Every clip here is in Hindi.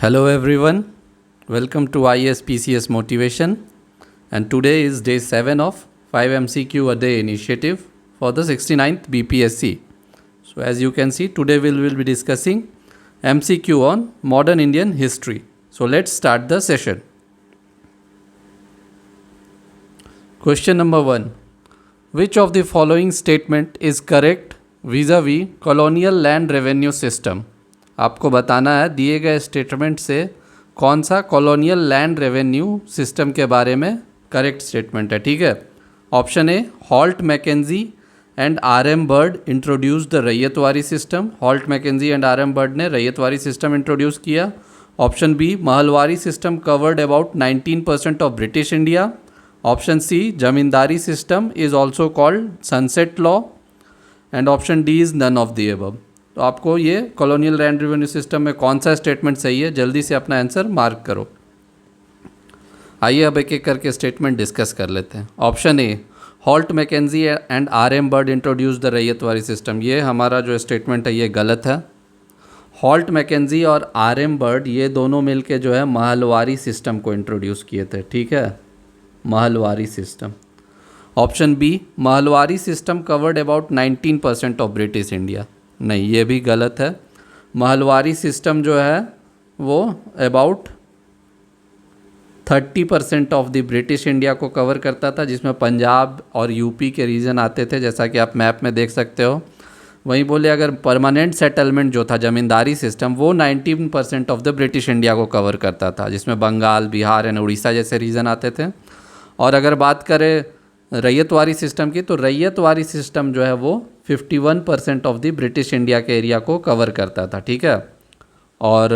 Hello everyone, welcome to IAS PCS Motivation, and today is day 7 of 5 MCQ a day initiative for the 69th BPSC. So as you can see, today we will be discussing MCQ on modern Indian history. So let's start the session. Question number 1. Which of the following statement is correct vis-a-vis colonial land revenue system? आपको बताना है दिए गए स्टेटमेंट से कौन सा कॉलोनियल लैंड रेवेन्यू सिस्टम के बारे में करेक्ट स्टेटमेंट है. ठीक है. Option A, Holt Mackenzie and R M Bird introduce the ryotwari system. Holt Mackenzie and R M Bird ने रैयतवारी सिस्टम इंट्रोड्यूस किया. Option B, Mahalwari system covered about 19% of British India. Option C, zamindari system is also called sunset law. And option D is none of the above. तो आपको ये कॉलोनियल लैंड रेवेन्यू सिस्टम में कौन सा स्टेटमेंट सही है, जल्दी से अपना आंसर मार्क करो. आइए अब एक एक करके स्टेटमेंट डिस्कस कर लेते हैं. Option A, Holt Mackenzie and R M Bird introduce the ryotwari system. ये हमारा जो स्टेटमेंट है ये गलत है. हॉल्ट मैकेंजी और आर एम बर्ड ये दोनों मिलके जो है महलवारी सिस्टम को इंट्रोड्यूस किए थे. ठीक है, Mahalwari system. Option B, Mahalwari system covered about 19% of British India. नहीं, ये भी गलत है. महलवारी सिस्टम जो है वो about 30% of the British India को कवर करता था, जिसमें पंजाब और यूपी के रीजन आते थे, जैसा कि आप मैप में देख सकते हो. वहीं बोले अगर परमानेंट सेटलमेंट जो था जमींदारी सिस्टम, वो 19% ऑफ द ब्रिटिश इंडिया को कवर करता था, जिसमें बंगाल, बिहार एंड उड़ीसा जैसे रीजन आते थे. और अगर बात करें रैयतवारी सिस्टम की, तो रैयतवारी सिस्टम जो है वो 51% ऑफ द ब्रिटिश इंडिया के एरिया को कवर करता था. ठीक है. और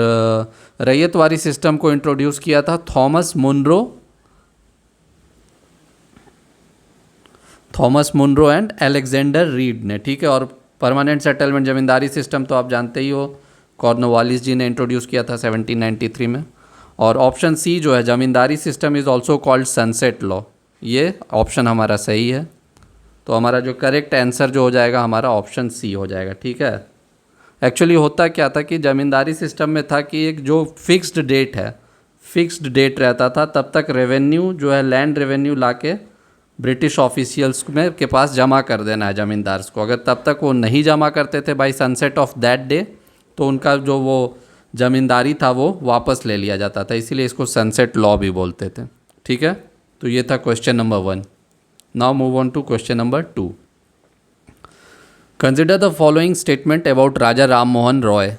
रैयतवारी सिस्टम को इंट्रोड्यूस किया था Thomas Munro and Alexander Read ने. ठीक है. और परमानेंट सेटलमेंट जमींदारी सिस्टम तो आप जानते ही हो, कॉर्नवालिस जी ने इंट्रोड्यूस किया था 1793 में. और ऑप्शन सी जो है zamindari system is also called sunset law. ये ऑप्शन हमारा सही है. तो हमारा जो करेक्ट आंसर जो हो जाएगा हमारा ऑप्शन सी हो जाएगा. ठीक है. एक्चुअली होता क्या था कि ज़मींदारी सिस्टम में था कि एक जो फिक्स्ड डेट रहता था, तब तक रेवेन्यू जो है लैंड रेवेन्यू लाके ब्रिटिश ऑफिशियल्स में के पास जमा कर देना है ज़मींदार्स को. अगर तब तक वो नहीं जमा करते थे by sunset of that day, तो उनका जो वो ज़मींदारी था वो वापस ले लिया जाता था. इसीलिए इसको सनसेट लॉ भी बोलते थे. ठीक है. तो ये था question number 1. Now move on to question number 2. Consider the following statement about Raja Ram Mohan Roy.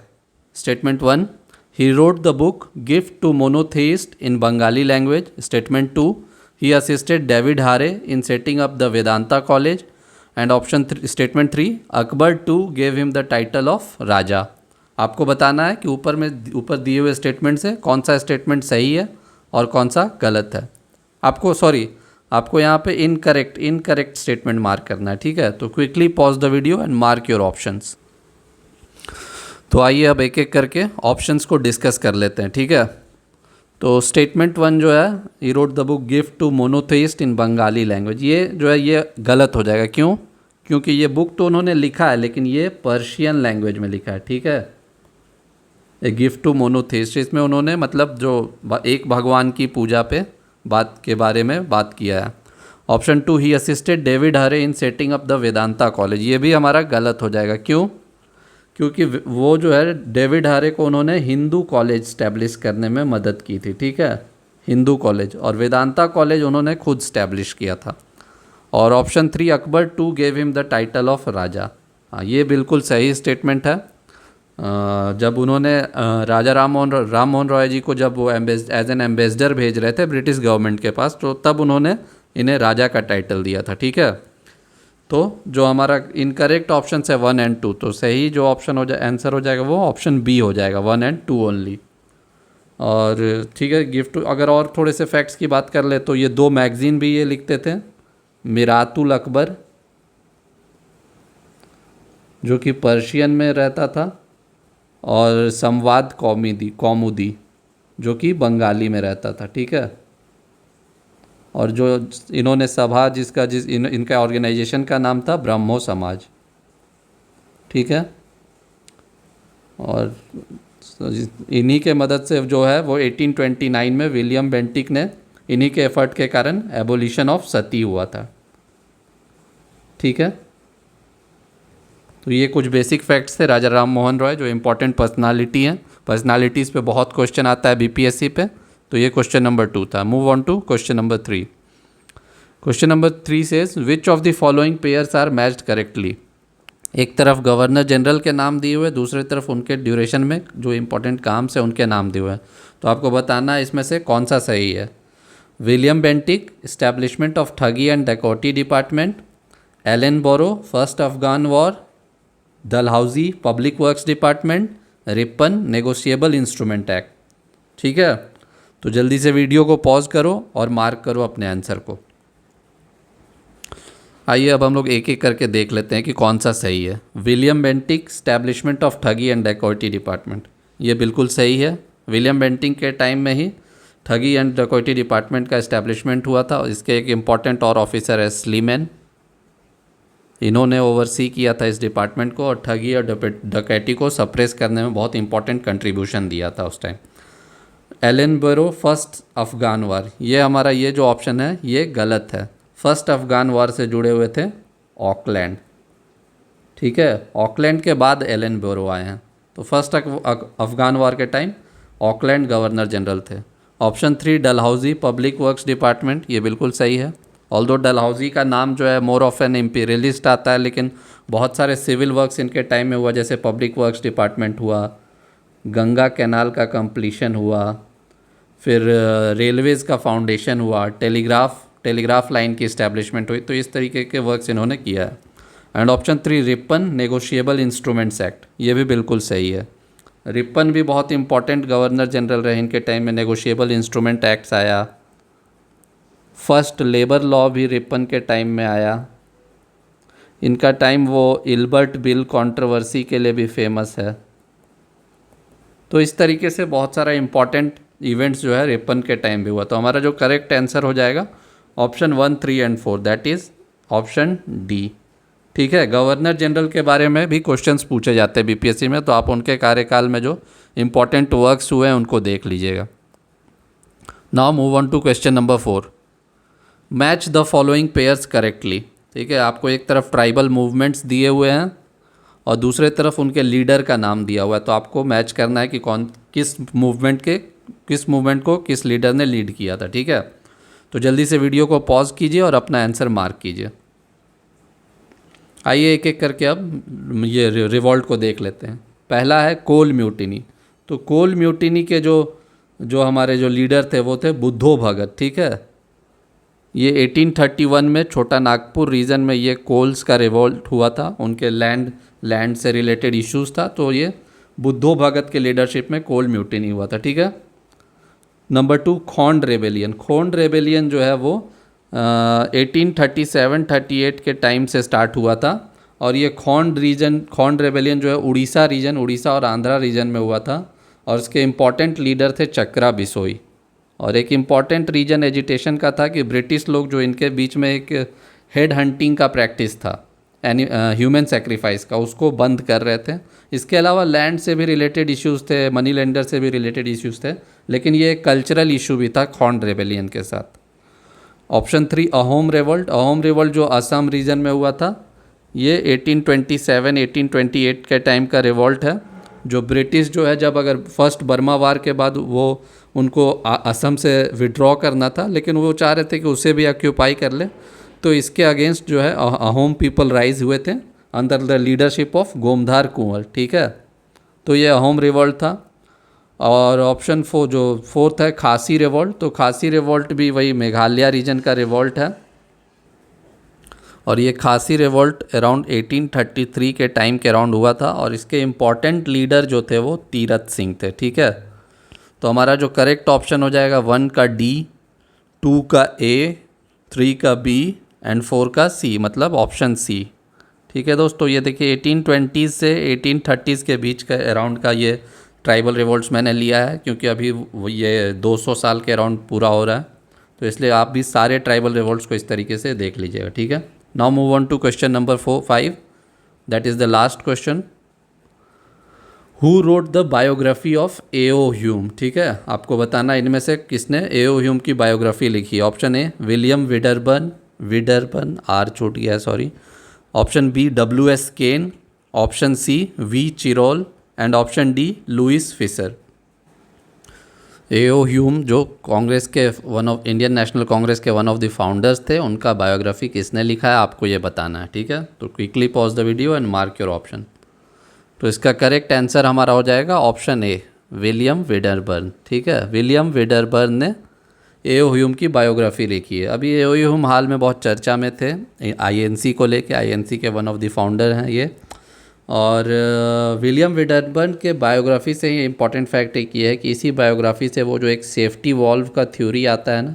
Statement 1, he wrote the book gift to monotheist in Bengali language. Statement 2, he assisted David Hare in setting up the Vedanta college. And option statement 3, Akbar two gave him the title of raja. आपको बताना है कि ऊपर दिए हुए स्टेटमेंट से कौन सा स्टेटमेंट सही है और कौन सा गलत है. आपको यहाँ पे इनकरेक्ट स्टेटमेंट मार्क करना है. ठीक है. तो quickly pause the video and mark your options. तो आइए अब एक एक करके ऑप्शंस को डिस्कस कर लेते हैं. ठीक है. तो स्टेटमेंट 1 जो है, he wrote the book gift to monotheist in Bengali language, ये जो है ये गलत हो जाएगा. क्यों? क्योंकि ये बुक तो उन्होंने लिखा है, लेकिन ये पर्शियन लैंग्वेज में लिखा है. ठीक है. ए गिफ्ट टू मोनोथेइस्ट, इसमें उन्होंने मतलब जो एक भगवान की पूजा पे बात के बारे में बात किया है. Option 2, he assisted David Hare in setting up the Vedanta college, ये भी हमारा गलत हो जाएगा. क्यों? क्योंकि वो जो है डेविड हारे को उन्होंने हिंदू कॉलेज स्टैब्लिश करने में मदद की थी. ठीक है. हिंदू कॉलेज, और वेदांता कॉलेज उन्होंने खुद स्टैब्लिश किया था. और option 3, Akbar two gave him the title of raja. हाँ, ये बिल्कुल सही स्टेटमेंट है. जब उन्होंने राजा राम मोहन रॉय जी को जब वो एज एन एम्बेसडर भेज रहे थे ब्रिटिश गवर्नमेंट के पास, तो तब उन्होंने इन्हें राजा का टाइटल दिया था. ठीक है. तो जो हमारा इनकरेक्ट ऑप्शन है 1 एंड 2, तो सही जो ऑप्शन आंसर हो जाएगा वो ऑप्शन बी हो जाएगा, 1 एंड 2 ओनली. और ठीक है. गिफ्ट, अगर और थोड़े से फैक्ट्स की बात कर ले तो ये 2 मैगजीन भी ये लिखते थे. मिरातुल अकबर जो कि पर्शियन में रहता था, और संवाद कौमुदी जो कि बंगाली में रहता था. ठीक है. और जो इन्होंने सभा इनका ऑर्गेनाइजेशन का नाम था ब्रह्मो समाज. ठीक है. और इन्हीं के मदद से जो है वो 1829 में विलियम बेंटिक ने, इन्हीं के एफर्ट के कारण एबोलिशन ऑफ सती हुआ था। ठीक है, तो ये कुछ बेसिक फैक्ट्स थे राजा राम मोहन रॉय, जो इम्पोर्टेंट पर्सनालिटी हैं। पर्सनालिटीज़ पे बहुत क्वेश्चन आता है बीपीएससी पे, तो ये क्वेश्चन नंबर 2 था। Move on to question number 3। Question number 3 says which of the following pairs are matched correctly. एक तरफ गवर्नर जनरल के नाम दिए हुए, दूसरी तरफ उनके ड्यूरेशन में जो इंपॉर्टेंट काम से उनके नाम दिए हुए हैं, तो आपको बताना है इसमें से कौन सा सही है। William Bentinck, establishment of thuggee and dacoity department. Ellenborough, first Afghan war. Dalhousie, public works department. Ripon, negotiable instrument act. ठीक है, तो जल्दी से वीडियो को पॉज करो और मार्क करो अपने आंसर को। आइए अब हम लोग एक एक करके देख लेते हैं कि कौन सा सही है। William Bentinck, establishment of thuggee and dacoity department, ये बिल्कुल सही है। विलियम बेंटिक के टाइम में ही ठगी एंड डकैती डिपार्टमेंट का इस्टेब्लिशमेंट हुआ था। इसके एक इम्पॉर्टेंट और ऑफिसर है स्लीमैन, इन्होंने ओवरसी किया था इस डिपार्टमेंट को और ठगी और डकैती को सप्रेस करने में बहुत इंपॉर्टेंट कंट्रीब्यूशन दिया था उस टाइम। एलन बोरो, फर्स्ट अफगान वार, ये हमारा ये जो ऑप्शन है ये गलत है। फर्स्ट अफगान वार से जुड़े हुए थे ऑकलैंड। ठीक है, ऑकलैंड के बाद एलन बोरो आए हैं, तो फर्स्ट अफगान वार के टाइम ऑकलैंड गवर्नर जनरल थे। Option 3 Dalhousie, public works department, ये बिल्कुल सही है। ऑल्दो डलहौजी का नाम जो है मोर ऑफ एन इम्पीरियलिस्ट आता है, लेकिन बहुत सारे सिविल वर्क्स इनके टाइम में हुआ, जैसे पब्लिक वर्क्स डिपार्टमेंट हुआ, गंगा कैनाल का कंप्लीशन हुआ, फिर रेलवेज़ का फाउंडेशन हुआ, टेलीग्राफ लाइन की इस्टेब्लिशमेंट हुई, तो इस तरीके के वर्क्स इन्होंने किया है। And option 3 Ripon, negotiable instruments act, ये भी बिल्कुल सही है। रिपन भी बहुत इंपॉर्टेंट गवर्नर जनरल रहे, इनके टाइम में नेगोशिएबल इंस्ट्रूमेंट एक्ट्स आया। फर्स्ट लेबर लॉ भी रिपन के टाइम में आया। इनका टाइम वो इल्बर्ट बिल कंट्रोवर्सी के लिए भी फेमस है। तो इस तरीके से बहुत सारा इंपॉर्टेंट इवेंट्स जो है रिपन के टाइम भी हुआ। तो हमारा जो करेक्ट आंसर हो जाएगा option 1, 3 and 4, that is option D. ठीक है, गवर्नर जनरल के बारे में भी क्वेश्चंस पूछे जाते हैं बीपीएससी में, तो आप उनके कार्यकाल में जो इंपॉर्टेंट वर्क्स हुए हैं उनको देख लीजिएगा। Now move on to question number 4। Match the following pairs correctly. ठीक है, आपको एक तरफ ट्राइबल मूवमेंट्स दिए हुए हैं और दूसरे तरफ उनके लीडर का नाम दिया हुआ है, तो आपको मैच करना है कि किस मूवमेंट को किस लीडर ने लीड किया था। ठीक है, तो जल्दी से वीडियो को पॉज कीजिए और अपना आंसर मार्क कीजिए। आइए एक एक करके अब ये रिवॉल्ट को देख लेते हैं। पहला है कोल म्यूटिनी। तो कोल म्यूटिनी के जो हमारे जो लीडर थे वो थे बुद्धो भगत। ठीक है, ये 1831 में छोटा नागपुर रीजन में ये कोल्स का रिवॉल्ट हुआ था, उनके लैंड से रिलेटेड इश्यूज था, तो ये बुद्धो भगत के लीडरशिप में कोल म्यूटिनी हुआ था। ठीक है, number 2 Khond rebellion. Khond rebellion जो है वो 1837-38 के टाइम से स्टार्ट हुआ था और ये खोंड रेबेलियन जो है उड़ीसा और आंध्रा रीजन में हुआ था और इसके इम्पॉर्टेंट लीडर थे चक्रा बिसोई। और एक इम्पॉर्टेंट रीजन एजिटेशन का था कि ब्रिटिश लोग जो इनके बीच में एक हेड हंटिंग का प्रैक्टिस था, ह्यूमन सेक्रीफाइस का, उसको बंद कर रहे थे। इसके अलावा लैंड से भी रिलेटेड इश्यूज थे, मनी लेंडर से भी रिलेटेड इश्यूज थे, लेकिन ये एक कल्चरल इशू भी था खोंड रेबेलियन के साथ। ऑप्शन 3 अहोम रिवोल्ट जो असम रीजन में हुआ था, ये 1827-1828 के टाइम का रिवॉल्ट है। जो ब्रिटिश जो है, जब अगर फर्स्ट बर्मा वार के बाद वो उनको असम से विड्रॉ करना था, लेकिन वो चाह रहे थे कि उसे भी ऑक्यूपाई कर ले, तो इसके अगेंस्ट जो है अहोम पीपल राइज हुए थे अंडर द लीडरशिप ऑफ गोमधार कुंवर। ठीक है, तो ये अहोम रिवॉल्ट था। और ऑप्शन 4 जो फोर्थ है खासी रिवॉल्ट, तो खासी रिवॉल्ट भी वही मेघालय रीजन का रिवॉल्ट है और ये खासी रिवॉल्ट अराउंड 1833 के टाइम के अराउंड हुआ था और इसके इम्पॉर्टेंट लीडर जो थे वो तीरथ सिंह थे। ठीक है, तो हमारा जो करेक्ट ऑप्शन हो जाएगा 1 का डी, 2 का ए, 3 का बी एंड 4 का सी, मतलब ऑप्शन सी। ठीक है दोस्तों, ये देखिए 1820 से 1830 के बीच का अराउंड का ये ट्राइबल रिवॉल्ट्स मैंने लिया है, क्योंकि अभी ये 200 साल के अराउंड पूरा हो रहा है, तो इसलिए आप भी सारे ट्राइबल रिवॉल्ट्स को इस तरीके से देख लीजिएगा। ठीक है, now move on to question number 5, that is the last question. Who wrote the biography of A O Hume, ठीक है, आपको बताना इनमें से किसने एओ ह्यूम की बायोग्राफी लिखी है। Option A William Wedderburn, R छूट गया है sorry. Option B W.S. Caine, option C V Chirol and option D Louis Fischer. A O Hume जो कांग्रेस के इंडियन नेशनल कांग्रेस के वन ऑफ द फाउंडर्स थे, उनका बायोग्राफी किसने लिखा है आपको ये बताना है, ठीक है। तो quickly pause the video and mark your option. तो इसका करेक्ट आंसर हमारा हो जाएगा ऑप्शन ए विलियम विडरबर्न, ठीक है। विलियम विडरबर्न ने एओ ह्यूम की बायोग्राफी लिखी है। अभी एओ ह्यूम हाल में बहुत चर्चा में थे आईएनसी को लेके, आईएनसी के वन ऑफ द फाउंडर हैं ये। और विलियम विडरबर्न के बायोग्राफी से ही इम्पॉर्टेंट फैक्ट एक ये है कि इसी बायोग्राफी से वो जो एक सेफ्टी वॉल्व का थ्योरी आता है ना,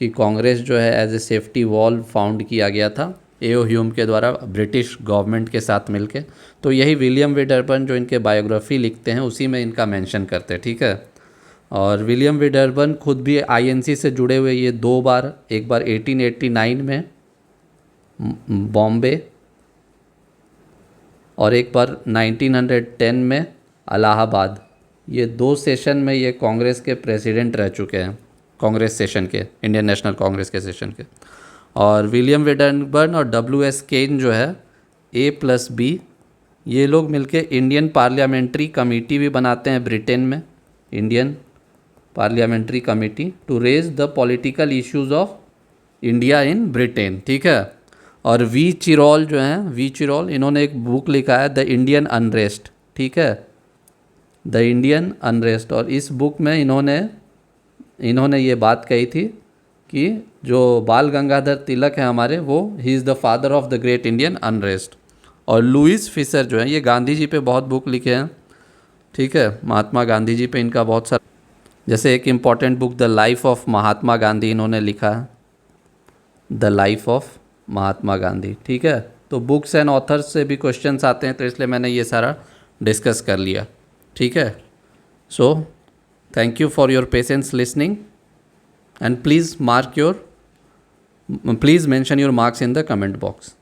कि कांग्रेस जो है as a safety valve found किया गया था एओ ह्यूम के द्वारा ब्रिटिश गवर्नमेंट के साथ मिलके। तो यही विलियम विडरबर्न जो इनके बायोग्राफी लिखते हैं उसी में इनका मेंशन करते हैं, ठीक है। और विलियम विडरबर्न खुद भी आईएनसी से जुड़े हुए ये दो बार, एक बार 1889 में बॉम्बे और एक बार 1910 में इलाहाबाद, ये दो सेशन में ये कांग्रेस के प्रेसिडेंट रह चुके हैं, कांग्रेस सेशन के, इंडियन नेशनल कांग्रेस के सेशन के। और विलियम विडरबर्न और W.S. केन जो है A+B, ये लोग मिलके इंडियन पार्लियामेंट्री कमेटी भी बनाते हैं ब्रिटेन में, Indian parliamentary committee to raise the political issues of India in Britain, ठीक है। और वी चिरोल जो हैं, वी चिरोल, इन्होंने एक बुक लिखा है द इंडियन अनरेस्ट, ठीक है, द इंडियन अनरेस्ट। और इस बुक में इन्होंने ये बात कही थी कि जो बाल गंगाधर तिलक है हमारे, वो he is the father of the great Indian unrest. और लुइस फिशर जो है, ये गांधी जी पे बहुत बुक लिखे हैं, ठीक है, महात्मा गांधी जी पे इनका बहुत सारा, जैसे एक important book the life of Mahatma Gandhi इन्होंने लिखा है, the life of Mahatma Gandhi, ठीक है। तो बुक्स एंड ऑथर्स से भी क्वेश्चंस आते हैं, तो इसलिए मैंने ये सारा डिस्कस कर लिया, ठीक है। So thank you for your patience listening and please mention your marks in the comment box.